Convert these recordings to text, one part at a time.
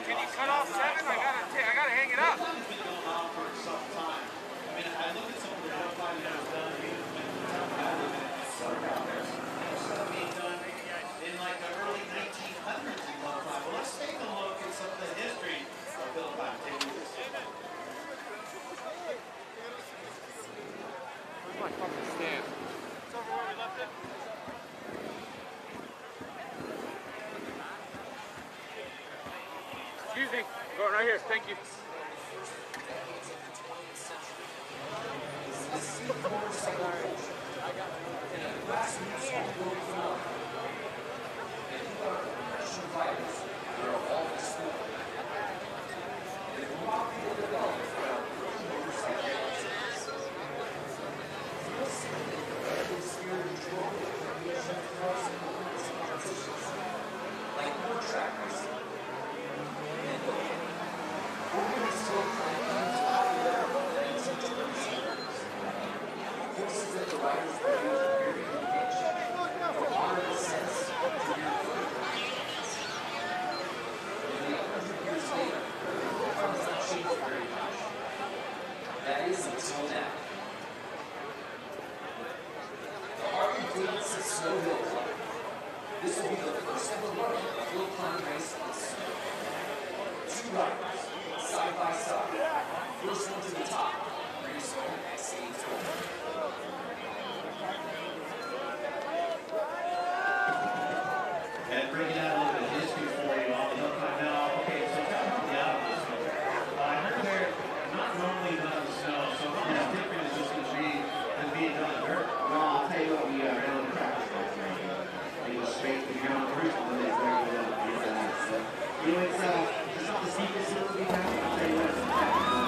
Can you cut off 7? I gotta hang it up. In like the early 1900s in glove five. Well, let's take a look at some of the history of glove five. Where's my fucking stand? It's over where we left it. Excuse me, I'm going right here. Thank you. That is until now. The Harley-Davidson Snow Hill Climb. This will be the first ever run of hill climb race on snow. 2 riders, side by side. First one to the top brings home X Games gold. And bringing out a little bit of history for you on the hill climb now. Okay, so kind of the out of this one. I heard they're not normally done in the snow, so how much different is this going to be than being done in dirt? Well, I'll tell you what, we ran on the practice right there. They go straight to the ground first, and then they break it up. So, you know, it's not the steepest hill we have. I'll tell you what, it's the practice.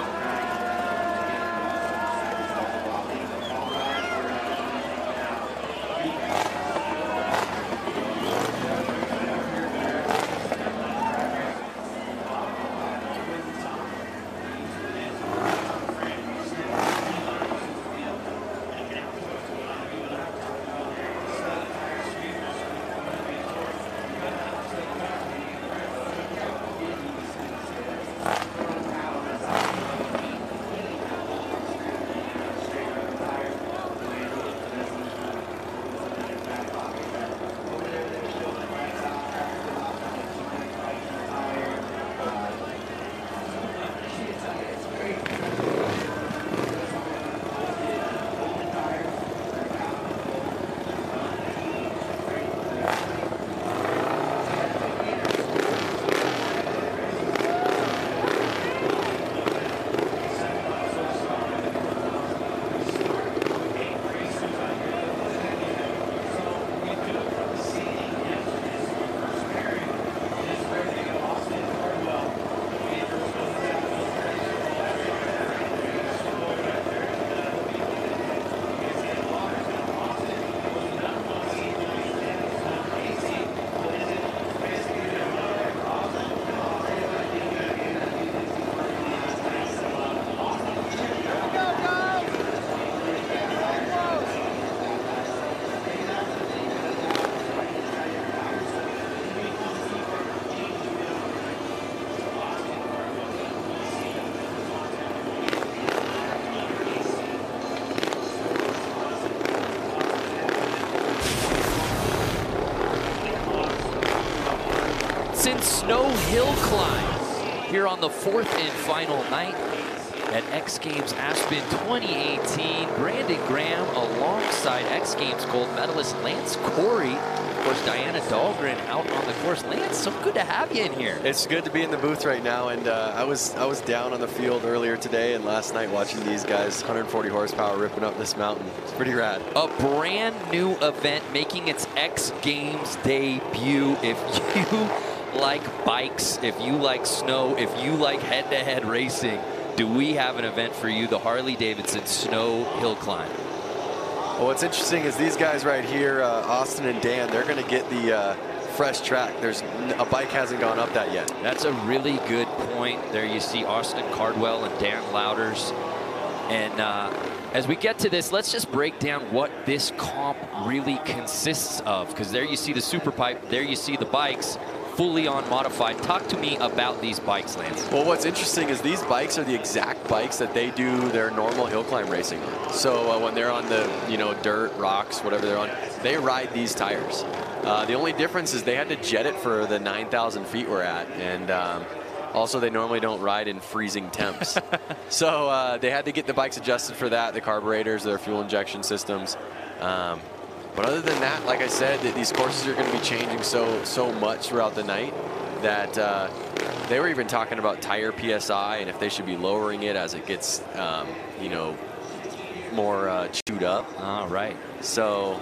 Snow Hill Climb here on the 4th and final night at X Games Aspen 2018. Brandon Graham alongside X Games gold medalist Lance Corey. Of course, Diana Dahlgren out on the course. Lance, so good to have you in here. It's good to be in the booth right now, and I was down on the field earlier today and last night watching these guys, 140 horsepower ripping up this mountain. It's pretty rad. A brand new event making its X Games debut. If you like bikes, if you like snow, if you like head-to-head racing, do we have an event for you, the Harley-Davidson Snow Hill Climb. Well, what's interesting is these guys right here, Austin and Dan, they're going to get the fresh track. A bike hasn't gone up that yet. That's a really good point. There you see Austin Cardwell and Dan Louders. And as we get to this, let's just break down what this comp really consists of. Because there you see the Super Pipe, there you see the bikes, fully on modified. Talk to me about these bikes, Lance. Well, what's interesting is these bikes are the exact bikes that they do their normal hill climb racing on. So when they're on the, dirt, rocks, whatever they're on, they ride these tires. The only difference is they had to jet it for the 9,000 feet we're at, and also they normally don't ride in freezing temps. So they had to get the bikes adjusted for that, the carburetors, their fuel injection systems. But other than that, like I said, these courses are going to be changing so much throughout the night that they were even talking about tire PSI and if they should be lowering it as it gets, more chewed up. All right. So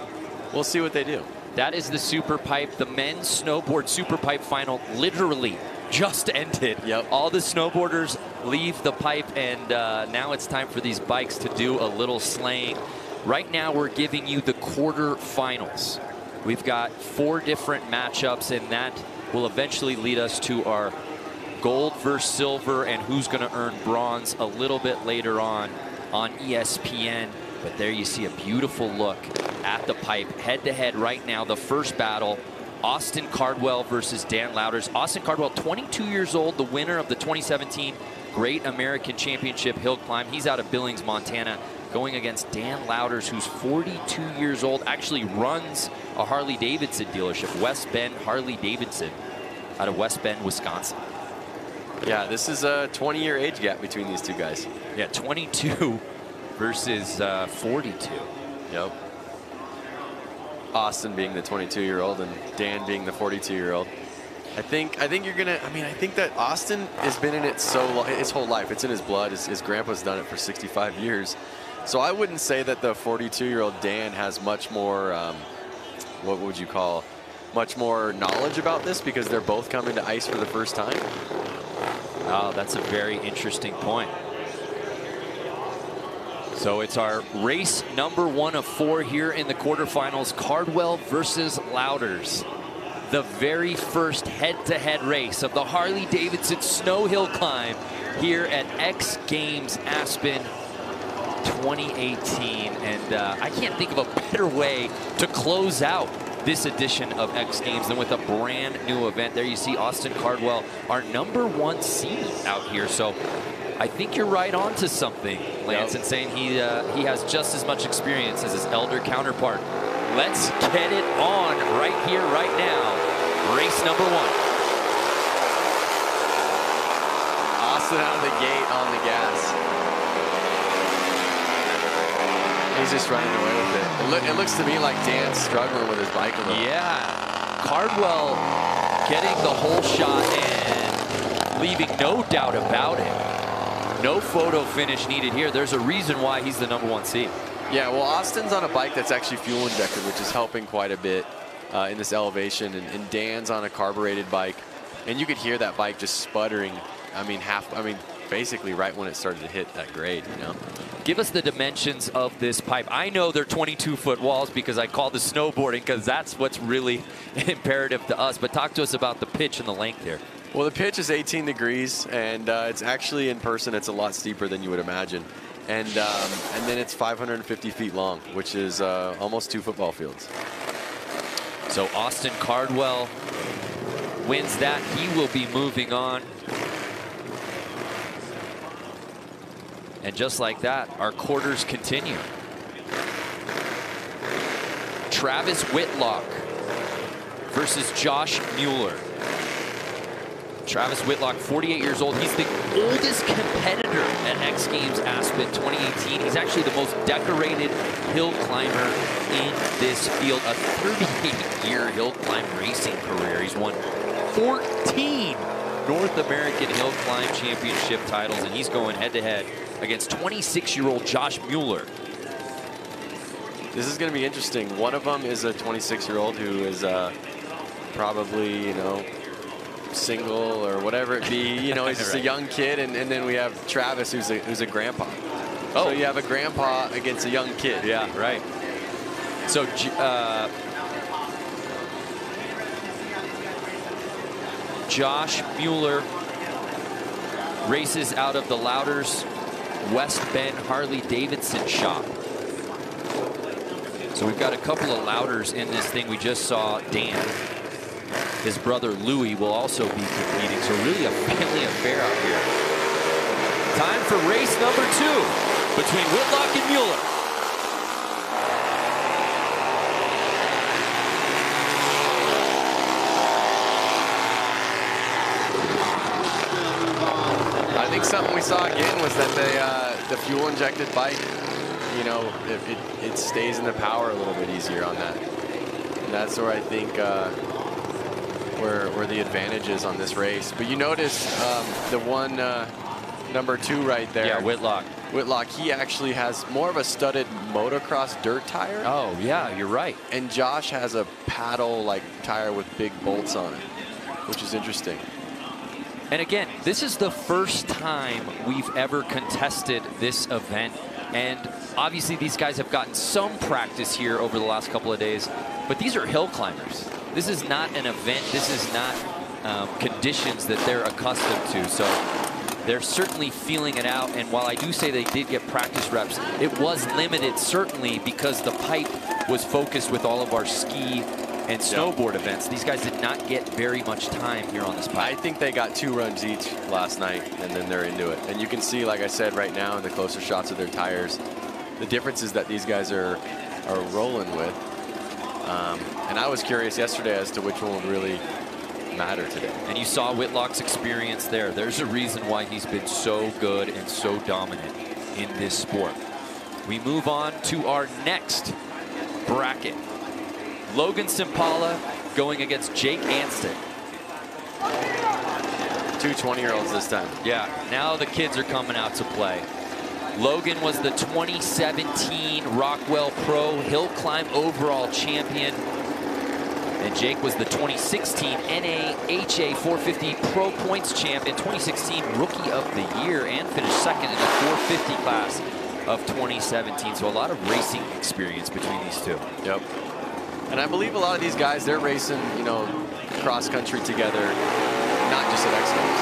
we'll see what they do. That is the Super Pipe. The men's snowboard Super Pipe final literally just ended. Yep. All the snowboarders leave the pipe, and now it's time for these bikes to do a little slaying. Right now, we're giving you the quarterfinals. We've got 4 different matchups, and that will eventually lead us to our gold versus silver and who's going to earn bronze a little bit later on ESPN. But there you see a beautiful look at the pipe. Head-to-head right now, the first battle, Austin Cardwell versus Dan Louders. Austin Cardwell, 22 years old, the winner of the 2017 Great American Championship Hill Climb. He's out of Billings, Montana, going against Dan Louders, who's 42 years old, actually runs a Harley-Davidson dealership, West Bend Harley-Davidson, out of West Bend, Wisconsin. Yeah, this is a 20-year age gap between these two guys. Yeah, 22 versus 42. Yep. Austin being the 22-year-old and Dan being the 42-year-old. I think you're gonna. I think that Austin has been in it so long, his whole life. It's in his blood. His grandpa's done it for 65 years. So I wouldn't say that the 42-year-old Dan has much more. What would you call? Much more knowledge about this because they're both coming to ice for the first time. Oh, that's a very interesting point. So it's our race number 1 of 4 here in the quarterfinals. Cardwell versus Louders. The very first head-to-head race of the Harley-Davidson Snow Hill Climb here at X Games Aspen 2018. And I can't think of a better way to close out this edition of X Games than with a brand new event. There you see Austin Cardwell, our number 1 seed out here. So I think you're right on to something, Lance, in saying he has just as much experience as his elder counterpart. Let's get it on right here, right now. Race number 1. Austin out of the gate on the gas. He's just running away with it. It looks to me like Dan's struggling with his bike a little. Yeah. Cardwell getting the whole shot and leaving no doubt about it. No photo finish needed here. There's a reason why he's the number 1 seed. Yeah, well, Austin's on a bike that's actually fuel injected, which is helping quite a bit in this elevation. And Dan's on a carbureted bike. And you could hear that bike just sputtering. Basically right when it started to hit that grade, Give us the dimensions of this pipe. I know they're 22-foot walls because I call the snowboarding because that's what's really imperative to us. But talk to us about the pitch and the length here. Well, the pitch is 18 degrees, and it's actually in person, it's a lot steeper than you would imagine. And then it's 550 feet long, which is almost 2 football fields. So Austin Cardwell wins that. He will be moving on. And just like that, our quarters continue. Travis Whitlock versus Josh Mueller. Travis Whitlock, 48 years old. He's the oldest competitor at X Games Aspen 2018. He's actually the most decorated hill climber in this field. A 38-year hill climb racing career. He's won 14 North American Hill Climb Championship titles, and he's going head-to-head against 26-year-old Josh Mueller. This is going to be interesting. One of them is a 26-year-old who is probably, single or whatever it be. He's just a young kid, and then we have Travis, who's a grandpa. Oh, so you have a grandpa against a young kid. Yeah, right. So Josh Mueller races out of the Louders West Bend Harley-Davidson shop. So we've got a couple of Louders in this thing. We just saw Dan. His brother Louie will also be competing. So really a family affair out here. Time for race number 2 between Whitlock and Mueller. I think something we saw again was that the fuel injected bike, you know, it stays in the power a little bit easier on that. And that's where I think where the advantage is on this race. But you notice the one number 2 right there. Yeah, Whitlock. Whitlock, he actually has more of a studded motocross dirt tire. Oh, yeah, you're right. And Josh has a paddle-like tire with big bolts on it, which is interesting. And again, this is the first time we've ever contested this event. And obviously these guys have gotten some practice here over the last couple of days, but these are hill climbers. This is not an event. This is not conditions that they're accustomed to. So they're certainly feeling it out. And while I do say they did get practice reps, it was limited certainly because the pipe was focused with all of our ski and snowboard events. These guys did not get very much time here on this pipe. I think they got 2 runs each last night, and then they're into it. And you can see, like I said, right now in the closer shots of their tires, the differences that these guys are rolling with. And I was curious yesterday as to which one would really matter today. And you saw Whitlock's experience there. There's a reason why he's been so good and so dominant in this sport. We move on to our next bracket. Logan Simpala going against Jake Anston. 2 20-year-olds this time. Yeah, now the kids are coming out to play. Logan was the 2017 Rockwell Pro Hill Climb overall champion. And Jake was the 2016 NAHA 450 Pro Points champion, 2016 Rookie of the Year, and finished second in the 450 class of 2017. So a lot of racing experience between these two. Yep. And I believe a lot of these guys, they're racing, you know, cross country together, not just at X Games.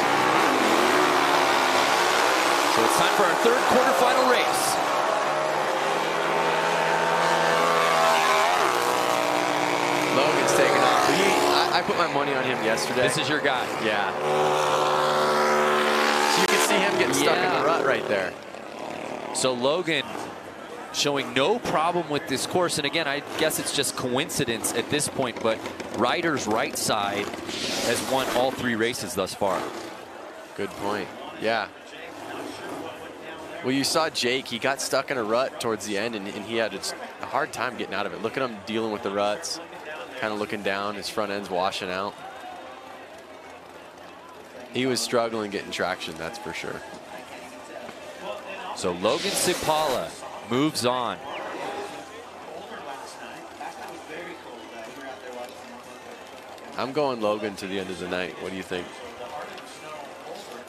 So it's time for our third quarterfinal race. Logan's taking off. I put my money on him yesterday. This is your guy. Yeah. So you can see him getting stuck in the rut right there. So Logan showing no problem with this course. And again, I guess it's just coincidence at this point, but Ryder's right side has won all 3 races thus far. Good point. Yeah. Well, you saw Jake, he got stuck in a rut towards the end, and he had a hard time getting out of it. Look at him dealing with the ruts, kind of looking down, his front end's washing out. He was struggling getting traction, that's for sure. So Logan Simpala moves on. I'm going Logan to the end of the night. What do you think?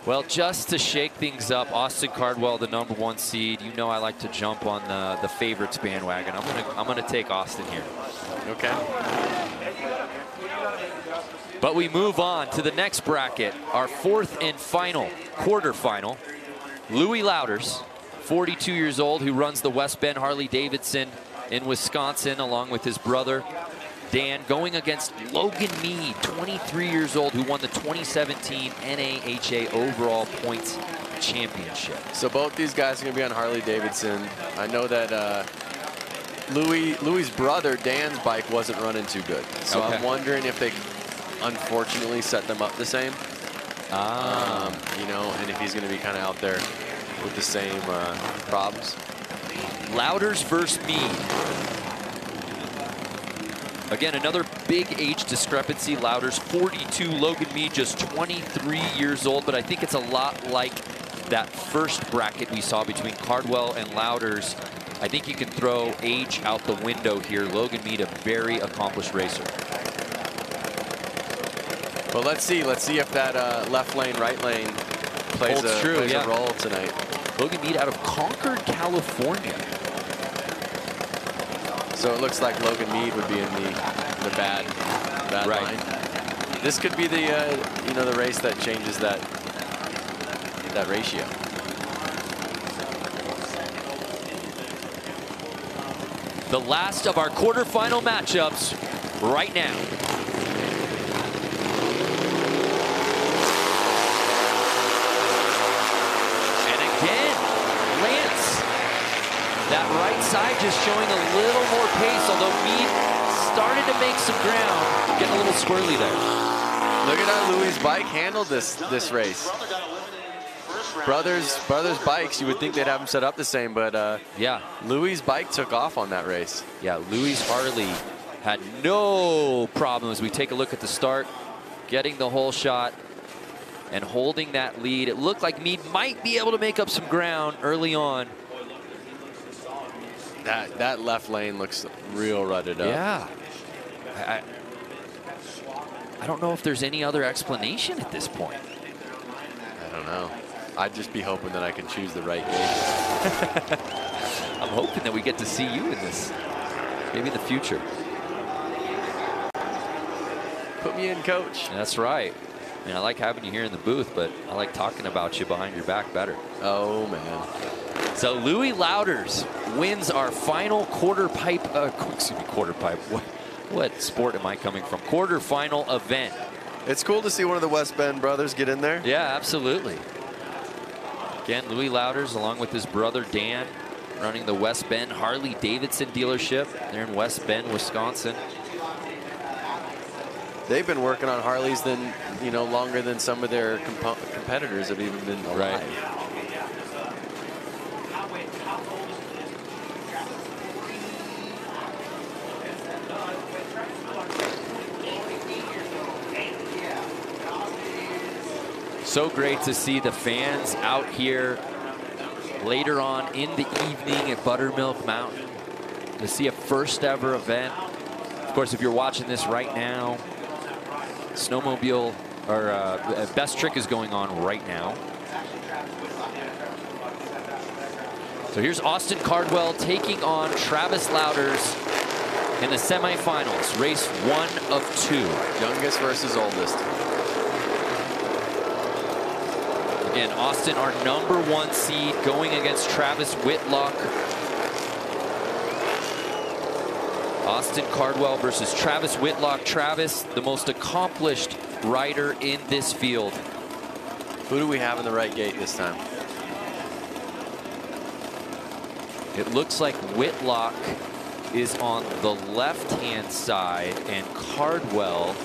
Well, just to shake things up, Austin Cardwell, the #1 seed. You know I like to jump on the favorites bandwagon. I'm gonna take Austin here. Okay. But we move on to the next bracket, our 4th and final quarterfinal. Louis Louders, 42 years old, who runs the West Bend Harley-Davidson in Wisconsin, along with his brother Dan, going against Logan Mead, 23 years old, who won the 2017 NAHA overall points championship. So both these guys are going to be on Harley-Davidson. I know that Louis's brother, Dan's bike, wasn't running too good. So I'm wondering if they unfortunately set them up the same. You know, and if he's going to be kind of out there with the same problems. Louders versus Mead. Again, another big age discrepancy. Louders 42, Logan Mead just 23 years old, but I think it's a lot like that first bracket we saw between Cardwell and Louders. I think you can throw age out the window here. Logan Mead, a very accomplished racer. Well, let's see if that left lane, right lane plays a role tonight. Logan Mead out of Concord, California. So it looks like Logan Mead would be in the bad line. This could be the you know, the race that changes that ratio. The last of our quarterfinal matchups right now. And again, Lance, that right side just showing a little more pace, although Mead started to make some ground, getting a little squirrely there. Look at how Louis' bike handled this race. Brothers bikes, you would think they'd have them set up the same, but yeah, Louis' bike took off on that race. Yeah, Louis Harley had no problem as we take a look at the start, getting the whole shot and holding that lead. It looked like Mead might be able to make up some ground early on. That left lane looks real rutted up. Yeah. I don't know if there's any other explanation at this point. I don't know. I'd just be hoping that I can choose the right gate. I'm hoping that we get to see you in this, maybe in the future. Put me in, coach. That's right. I mean, I like having you here in the booth, but I like talking about you behind your back better. Oh, man. So Louis Louders wins our final quarter pipe. What sport am I coming from? Quarterfinal event. It's cool to see one of the West Bend brothers get in there. Yeah, absolutely. Again, Louis Louders, along with his brother Dan, running the West Bend Harley-Davidson dealership. They're in West Bend, Wisconsin. They've been working on Harleys longer than some of their competitors have even been alive. Right. So great to see the fans out here later on in the evening at Buttermilk Mountain to see a first ever event. Of course, if you're watching this right now, snowmobile or best trick is going on right now. So here's Austin Cardwell taking on Travis Louders in the semifinals, race 1 of 2. Youngest versus oldest. Again, Austin, our #1 seed, going against Travis Whitlock. Austin Cardwell versus Travis Whitlock. Travis, the most accomplished rider in this field. Who do we have in the right gate this time? It looks like Whitlock is on the left-hand side, and Cardwell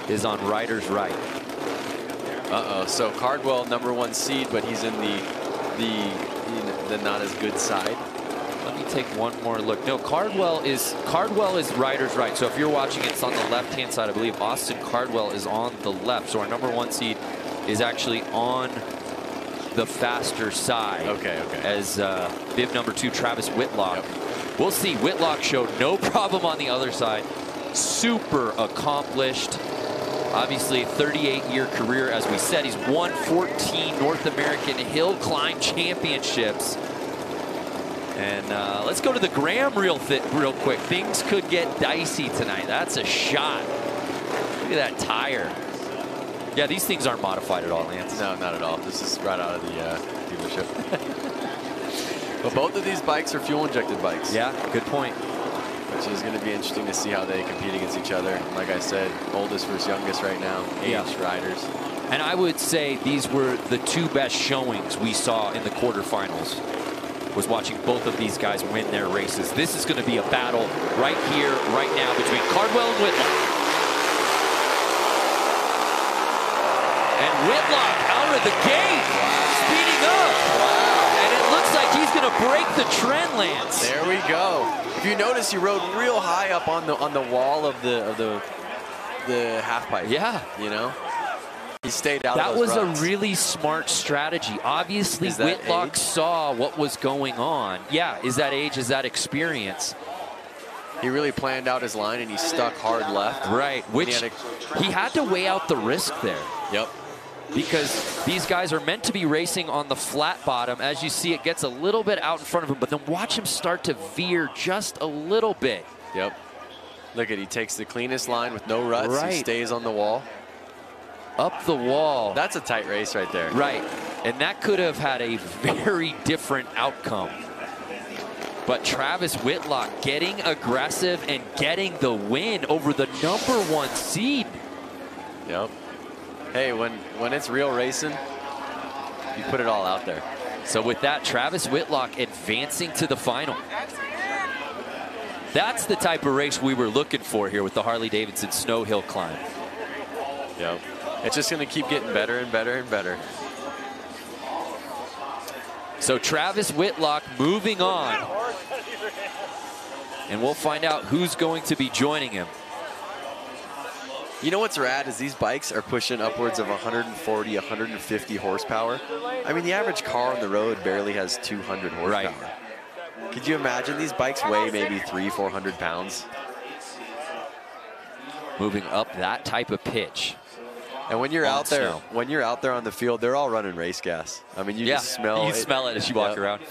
is on rider's right. Uh-oh, so Cardwell, #1 seed, but he's in the not as good side. Let me take one more look. No, Cardwell is rider's right. So if you're watching, it's on the left-hand side. I believe Austin Cardwell is on the left. So our #1 seed is actually on the faster side. Okay. As bib #2, Travis Whitlock. Yep. We'll see. Whitlock showed no problem on the other side. Super accomplished. Obviously, a 38-year career. As we said, he's won 14 North American hill climb championships. And let's go to the Graham real quick. Things could get dicey tonight. That's a shot. Look at that tire. Yeah, these things aren't modified at all, Lance. No, not at all. This is right out of the dealership. But both of these bikes are fuel-injected bikes. Yeah, good point. Which is going to be interesting to see how they compete against each other. Like I said, oldest versus youngest right now, riders. And I would say these were the 2 best showings we saw in the quarterfinals, was watching both of these guys win their races. This is going to be a battle right here, right now, between Cardwell and Whitlock. And Whitlock out of the gate, speeding up. Wow. And it looks like he's going to break the trend, Lance. There we go. If you notice, he rode real high up on the wall of the half pipe. Yeah. You know, he stayed out. That of those was ruts. a really smart strategy. Obviously, Whitlock age? saw what was going on. Yeah, is that age? Is that experience? He really planned out his line, and he stuck hard left. Right, which he had to weigh out the risk there. Yep. because these guys are meant to be racing on the flat bottom. As you see, it gets a little bit out in front of him, but then watch him start to veer just a little bit. Yep. Look at, he takes the cleanest line with no ruts. Right. He stays on the wall. Up the wall. That's a tight race right there. Right. And that could have had a very different outcome. But Travis Whitlock getting aggressive and getting the win over the #1 seed. Yep. Hey, when it's real racing, you put it all out there. So with that, Travis Whitlock advancing to the final. That's the type of race we were looking for here with the Harley-Davidson snow hill climb. Yep. It's just going to keep getting better and better and better. So Travis Whitlock moving on. And we'll find out who's going to be joining him. You know what's rad is these bikes are pushing upwards of 140, 150 horsepower. I mean, the average car on the road barely has 200 horsepower. Right. Could you imagine these bikes weigh maybe 300-400 pounds? Moving up that type of pitch. And when you're out there, on the field, they're all running race gas. I mean, you just smell it. You smell it as you walk around.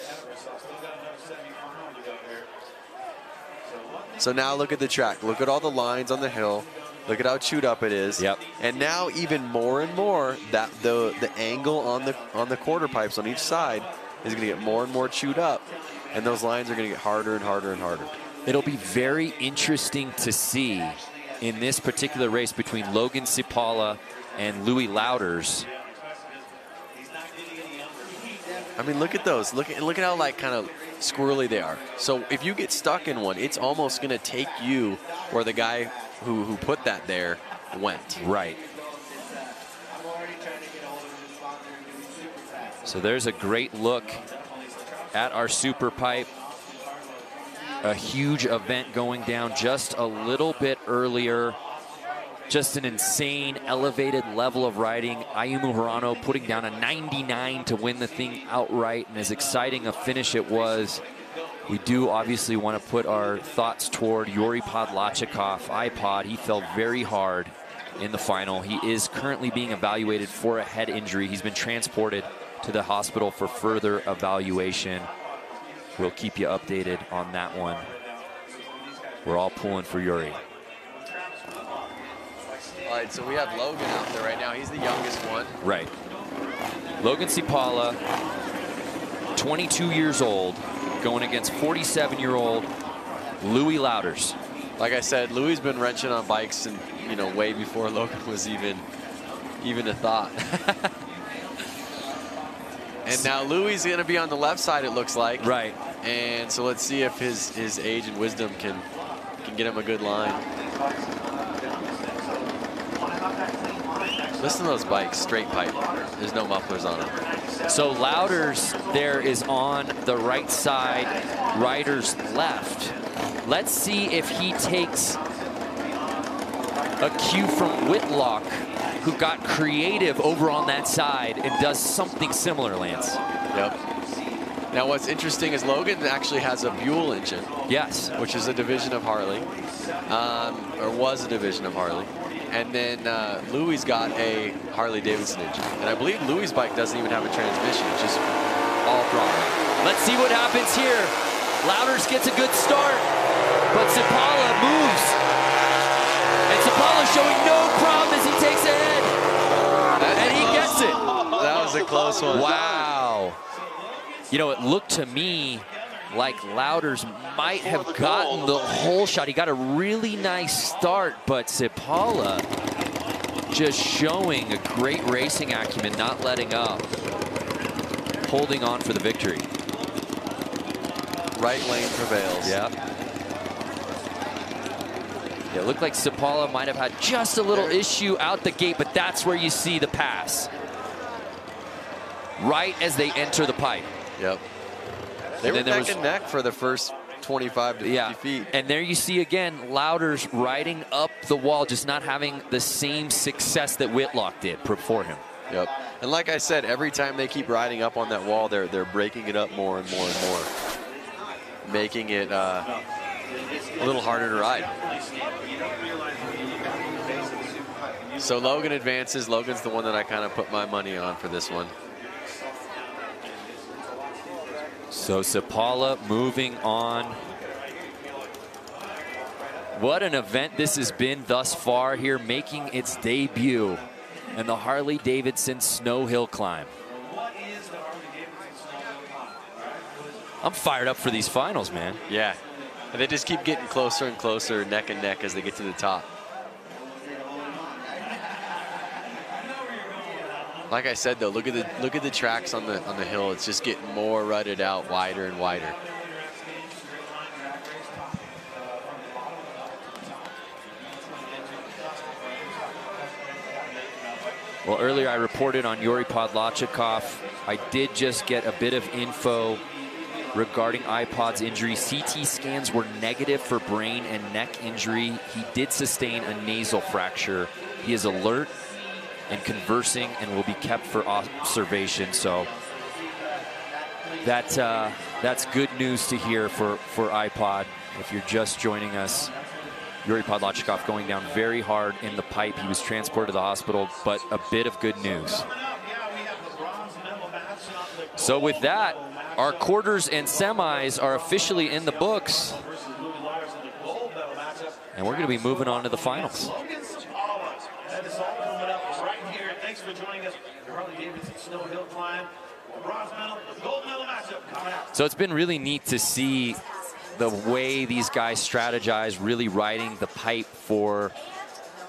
So now look at the track. Look at all the lines on the hill. Look at how chewed up it is. Yep. And now even more and more, that the angle on the quarter pipes on each side is going to get more and more chewed up, and those lines are going to get harder and harder and harder. It'll be very interesting to see in this particular race between Logan Cipala and Louis Louders. I mean, look at those. Look at how like kind of squirrely they are. So if you get stuck in one, it's almost going to take you where the guy who put that there went. Right. So there's a great look at our super pipe. A huge event going down just a little bit earlier. Just an insane elevated level of riding. Ayumu Hirano putting down a 99 to win the thing outright, and as exciting a finish it was, we do obviously want to put our thoughts toward Yuri Podlachikov. iPod, he fell very hard in the final. He is currently being evaluated for a head injury. He's been transported to the hospital for further evaluation. We'll keep you updated on that one. We're all pulling for Yuri. All right, so we have Logan out there right now. He's the youngest one. Right. Logan Cipala, 22 years old, going against 47-year-old Louis Louders. Like I said, Louis been wrenching on bikes, and way before Logan was even a thought. And now Louis is going to be on the left side, it looks like. Right. And so let's see if his age and wisdom can get him a good line. Listen to those bikes, straight pipe. There's no mufflers on them. So Louders there is on the right side, Ryder's left. Let's see if he takes a cue from Whitlock, who got creative over on that side and does something similar, Lance. Yep. Now what's interesting is Logan actually has a Buell engine. Yes. Which is a division of Harley, or was a division of Harley. And then Louis got a Harley-Davidson engine. And I believe Louis' bike doesn't even have a transmission, it's just all throttle. Let's see what happens here. Louders gets a good start, but Cipala moves. And Cipala showing no problem as he takes ahead. And he gets it. That was a close one. Wow. It looked to me like Louders might have gotten the whole shot. He got a really nice start, but Cipala just showing a great racing acumen, not letting up, holding on for the victory. Right lane prevails. Yeah. Yeah, it looked like Cipala might have had just a little issue out the gate, but that's where you see the pass. Right as they enter the pipe. Yep. They were neck and neck for the first 25 to 50 feet. And there you see again, Louders riding up the wall, just not having the same success that Whitlock did before him. Yep. And like I said, every time they keep riding up on that wall, they're breaking it up more and more and more, making it a little harder to ride. So Logan advances. Logan's the one that I kind of put my money on for this one. So Sapala moving on. What an event this has been thus far here, making its debut in the Harley-Davidson Snow Hill Climb. I'm fired up for these finals, man. Yeah, and they just keep getting closer and closer, neck and neck, as they get to the top. Like I said, though, look at the tracks on the hill. It's just getting more rutted out, wider and wider. Well, earlier I reported on Yuri Podlachikov. I did just get a bit of info regarding iPod's injury. CT scans were negative for brain and neck injury. He did sustain a nasal fracture. He is alert and conversing and will be kept for observation. So that's good news to hear for iPod. If you're just joining us, Yuri Podlachikov going down very hard in the pipe. He was transported to the hospital, but a bit of good news. So with that, our quarters and semis are officially in the books. And we're going to be moving on to the finals. That is all coming up right here. Thanks for joining us. The Harley-Davidson Snow Hill Climb. Bronze medal, the gold medal matchup coming out. So it's been really neat to see the way these guys strategize, really riding the pipe for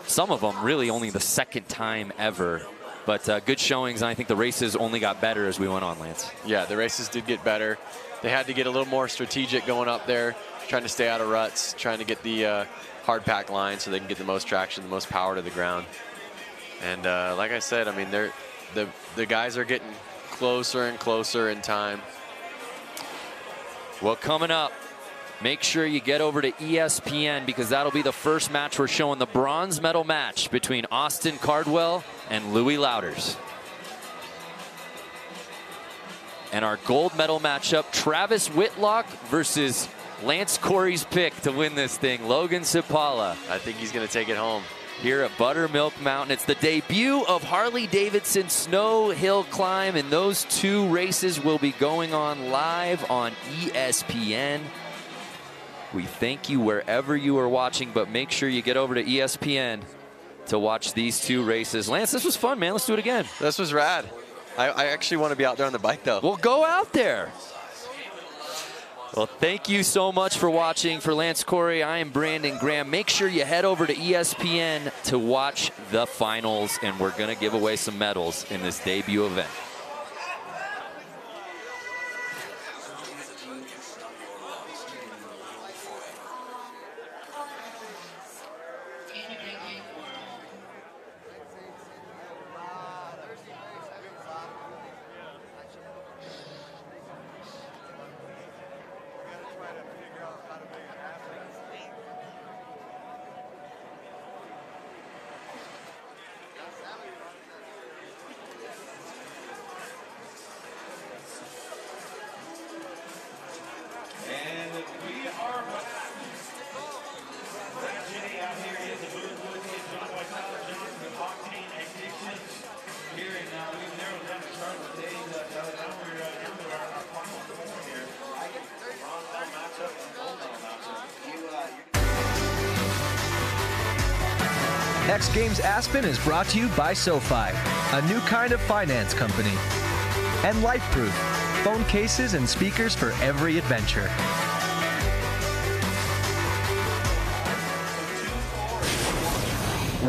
some of them really only the second time ever. But good showings, and I think the races only got better as we went on, Lance. Yeah, the races did get better. They had to get a little more strategic going up there, trying to stay out of ruts, trying to get the hard pack line so they can get the most traction, the most power to the ground. And like I said, I mean, the guys are getting closer and closer in time. Well, coming up, make sure you get over to ESPN, because that'll be the first match we're showing, the bronze medal match between Austin Cardwell and Louis Louders. And our gold medal matchup, Travis Whitlock versus Lance Corey's pick to win this thing, Logan Sapala. I think he's going to take it home. Here at Buttermilk Mountain. It's the debut of Harley-Davidson Snow Hill Climb, and those two races will be going on live on ESPN. We thank you wherever you are watching, but make sure you get over to ESPN to watch these two races. Lance, this was fun, man. Let's do it again. This was rad. I actually want to be out there on the bike, though. Well, go out there. Well, thank you so much for watching. For Lance Corey, I am Brandon Graham. Make sure you head over to ESPN to watch the finals, and we're going to give away some medals in this debut event. X Games Aspen is brought to you by SoFi, a new kind of finance company, and LifeProof, phone cases and speakers for every adventure.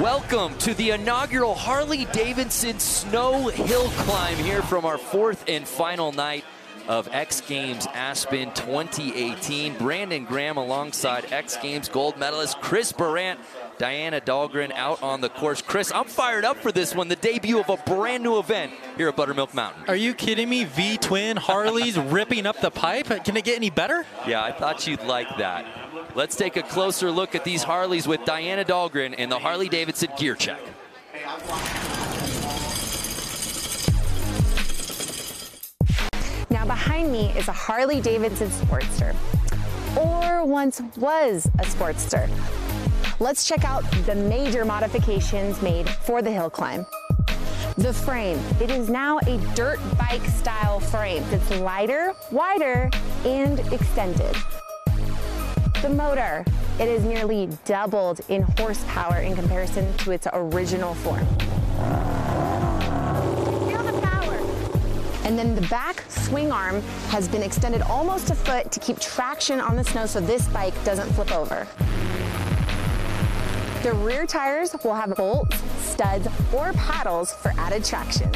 Welcome to the inaugural Harley-Davidson Snow Hill Climb here from our fourth and final night of X Games Aspen 2018. Brandon Graham alongside X Games gold medalist Chris Barant, Diana Dahlgren out on the course. Chris, I'm fired up for this one, the debut of a brand new event here at Buttermilk Mountain. Are you kidding me? V-twin Harleys ripping up the pipe? Can it get any better? Yeah, I thought you'd like that. Let's take a closer look at these Harleys with Diana Dahlgren in the Harley-Davidson Gear Check. Now behind me is a Harley-Davidson Sportster, or once was a Sportster. Let's check out the major modifications made for the hill climb. The frame, it is now a dirt bike style frame. It's lighter, wider, and extended. The motor, it is nearly doubled in horsepower in comparison to its original form. Feel the power. And then the back swing arm has been extended almost a foot to keep traction on the snow so this bike doesn't flip over. The rear tires will have bolts, studs, or paddles for added traction.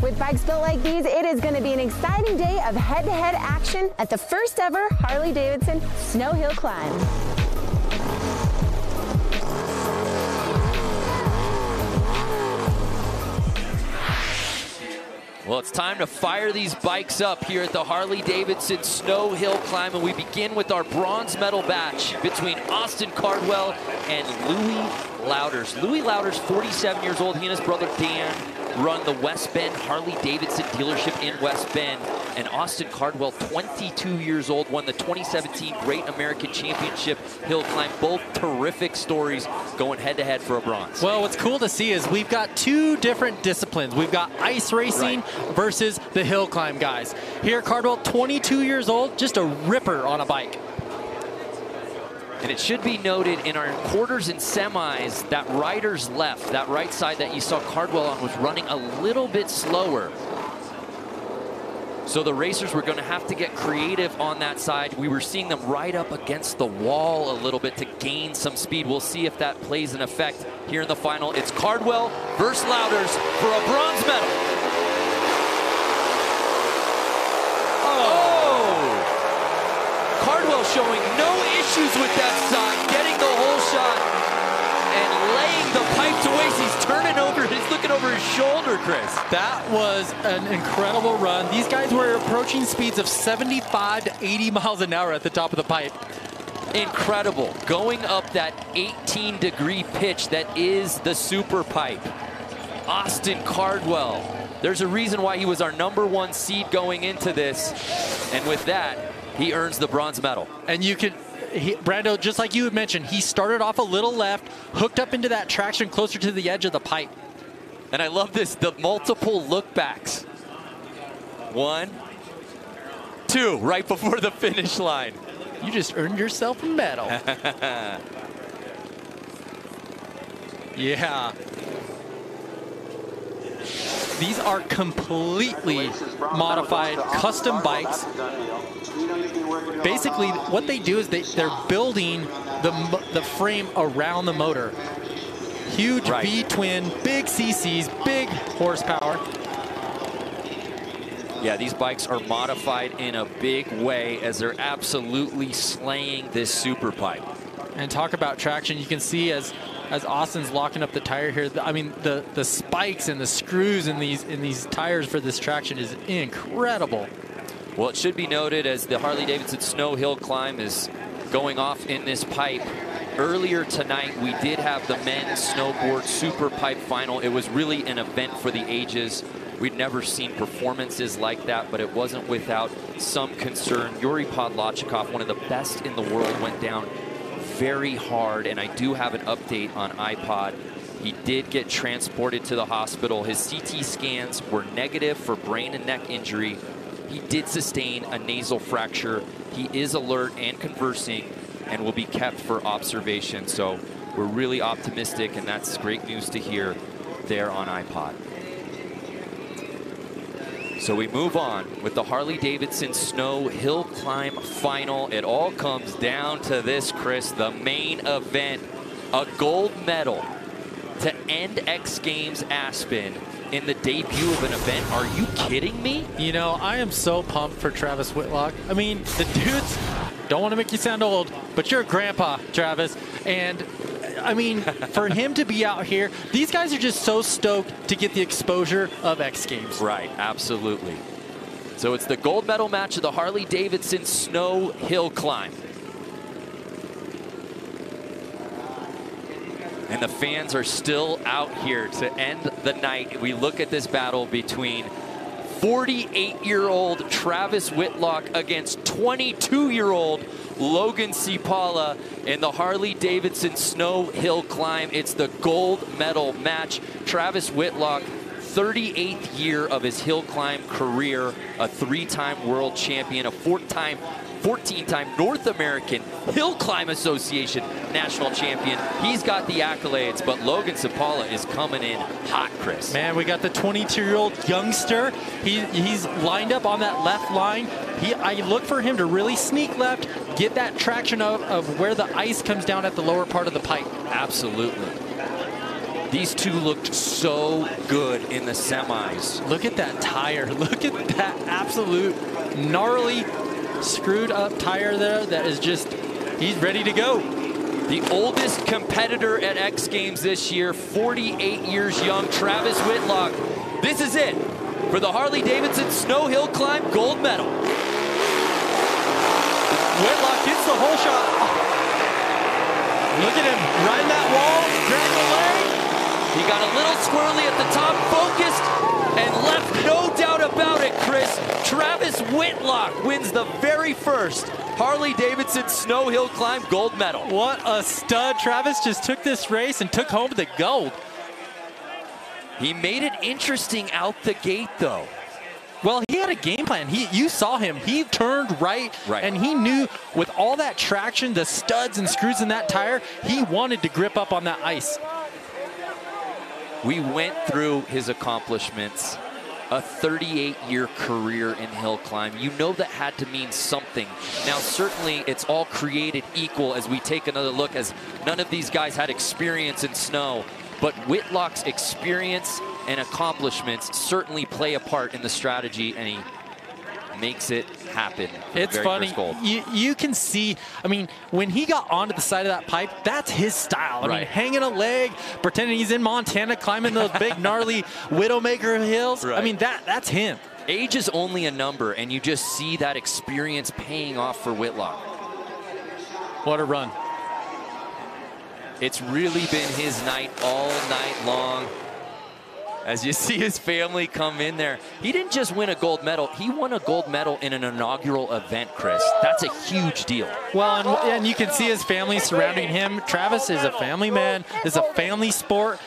With bikes built like these, it is going to be an exciting day of head-to-head action at the first ever Harley-Davidson Snow Hill Climb. Well, it's time to fire these bikes up here at the Harley-Davidson Snow Hill Climb, and we begin with our bronze medal match between Austin Cardwell and Louis Louders. Louis Louders, 47 years old. He and his brother Dan run the West Bend Harley-Davidson dealership in West Bend. And Austin Cardwell, 22 years old, won the 2017 Great American Championship Hill Climb. Both terrific stories going head-to-head for a bronze. Well, what's cool to see is we've got two different disciplines. We've got ice racing versus the hill climb guys. Here, Cardwell, 22 years old, just a ripper on a bike. And it should be noted in our quarters and semis, that rider's left, that right side that you saw Cardwell on, was running a little bit slower. So the racers were going to have to get creative on that side. We were seeing them right up against the wall a little bit to gain some speed. We'll see if that plays an effect here in the final. It's Cardwell versus Louders for a bronze medal. Cardwell showing no issues with that side, getting the whole shot and laying the pipe to waste. He's turning over, he's looking over his shoulder, Chris. That was an incredible run. These guys were approaching speeds of 75 to 80 miles an hour at the top of the pipe. Incredible, going up that 18-degree pitch that is the super pipe. Austin Cardwell, there's a reason why he was our #1 seed going into this, and with that, he earns the bronze medal. And you could, Brando, just like you had mentioned, he started off a little left, hooked up into that traction closer to the edge of the pipe. And I love this, the multiple look backs. 1, 2, right before the finish line. You just earned yourself a medal. Yeah. These are completely modified custom bikes. Basically, what they do is they're building the frame around the motor. Huge V-twin, big CCs, big horsepower. Yeah, these bikes are modified in a big way as they're absolutely slaying this super pipe. And talk about traction. You can see as Austin's locking up the tire here, I mean, the spikes and the screws in these tires for this traction is incredible. Well, it should be noted as the Harley-Davidson Snow Hill Climb is going off in this pipe. Earlier tonight, we did have the men's snowboard super pipe final. It was really an event for the ages. We'd never seen performances like that, but it wasn't without some concern. Yuri Podlachikov, one of the best in the world, went down very hard, and I do have an update on iPod. He did get transported to the hospital. His CT scans were negative for brain and neck injury. He did sustain a nasal fracture. He is alert and conversing and will be kept for observation. So we're really optimistic, and that's great news to hear there on iPod. So we move on with the Harley-Davidson Snow Hill Climb final. It all comes down to this, Chris, the main event, a gold medal to end X Games Aspen in the debut of an event. Are you kidding me? You know, I am so pumped for Travis Whitlock. I mean, the dude's, don't want to make you sound old, but you're a grandpa, Travis. And I mean, for him to be out here, these guys are just so stoked to get the exposure of X Games. Right, absolutely. So it's the gold medal match of the Harley-Davidson Snow Hill Climb. And the fans are still out here to end the night. We look at this battle between 48-year-old Travis Whitlock against 22-year-old Logan Cipala in the Harley-Davidson Snow Hill Climb. It's the gold medal match. Travis Whitlock, 38th year of his hill climb career, a 3-time world champion, a 14-time North American Hill Climb Association national champion. He's got the accolades, but Logan Cipala is coming in hot, Chris. Man, we got the 22-year-old youngster. He's lined up on that left line. I look for him to really sneak left, get that traction of where the ice comes down at the lower part of the pipe. Absolutely. These two looked so good in the semis. Look at that tire. Look at that absolute gnarly, screwed up tire there that is just, he's ready to go. The oldest competitor at X Games this year, 48 years young, Travis Whitlock. This is it for the Harley-Davidson Snow Hill Climb gold medal. Whitlock gets the whole shot. Look at him riding that wall, grabbing the leg. He got a little squirrely at the top, focused, and left no doubt about it, Chris. Travis Whitlock wins the very first Harley-Davidson Snow Hill Climb gold medal. What a stud. Travis just took this race and took home the gold. He made it interesting out the gate, though. Well, he had a game plan. You saw him. He turned right, and he knew with all that traction, the studs and screws in that tire, he wanted to grip up on that ice. We went through his accomplishments, a 38-year career in hill climb. You know that had to mean something. Now, certainly, it's all created equal as we take another look, as none of these guys had experience in snow. But Whitlock's experience and accomplishments certainly play a part in the strategy, and he makes it happen. It's funny. You can see, I mean, when he got onto the side of that pipe, that's his style. I mean, hanging a leg, pretending he's in Montana, climbing those big, gnarly Widowmaker hills. I mean, that's him. Age is only a number, and you just see that experience paying off for Whitlock. What a run. It's really been his night all night long. As you see his family come in there. He didn't just win a gold medal, he won a gold medal in an inaugural event, Chris. That's a huge deal. Well, and you can see his family surrounding him. Travis is a family man, is a family sport.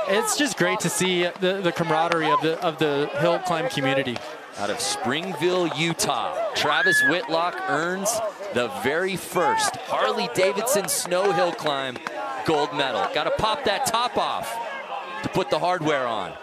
It's just great to see the camaraderie of the hill climb community. Out of Springville, Utah, Travis Whitlock earns the very first Harley-Davidson Snow Hill Climb gold medal. Got to pop that top off to put the hardware on.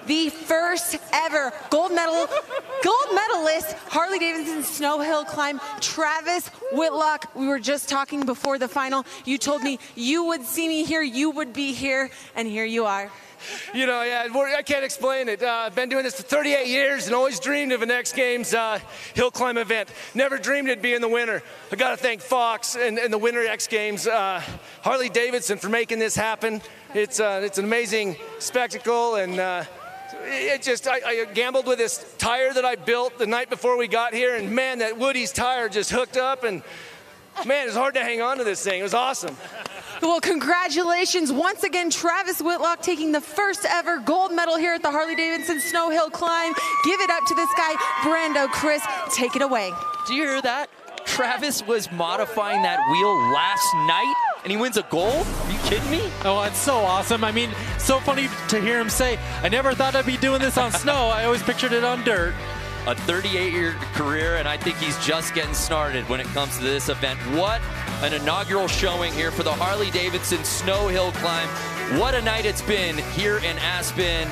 The first ever gold medalist, Harley-Davidson Snow Hill Climb, Travis Whitlock. We were just talking before the final. You told me you would see me here, you would be here, and here you are. You know, yeah, I can't explain it. I've been doing this for 38 years and always dreamed of an X Games hill climb event. Never dreamed it'd be in the winter. I got to thank Fox and the Winter X Games, Harley-Davidson for making this happen. It's an amazing spectacle, and I gambled with this tire that I built the night before we got here, and man, that Woody's tire just hooked up, and man, it's hard to hang on to this thing. It was awesome. Well, congratulations once again, Travis Whitlock taking the first ever gold medal here at the Harley-Davidson Snow Hill Climb. Give it up to this guy, Brando. Chris, take it away. Do you hear that? Travis was modifying that wheel last night, and he wins a gold? Are you kidding me? Oh, it's so awesome. I mean, so funny to hear him say, I never thought I'd be doing this on snow. I always pictured it on dirt. A 38-year career, and I think he's just getting started when it comes to this event. What an inaugural showing here for the Harley-Davidson Snow Hill Climb. What a night it's been here in Aspen.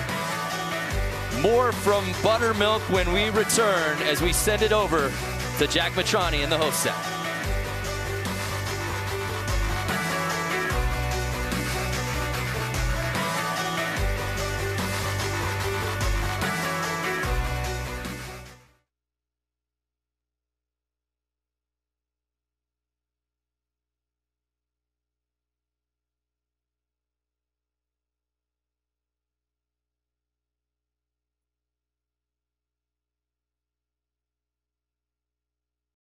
More from Buttermilk when we return as we send it over to Jack Matrani in the host set.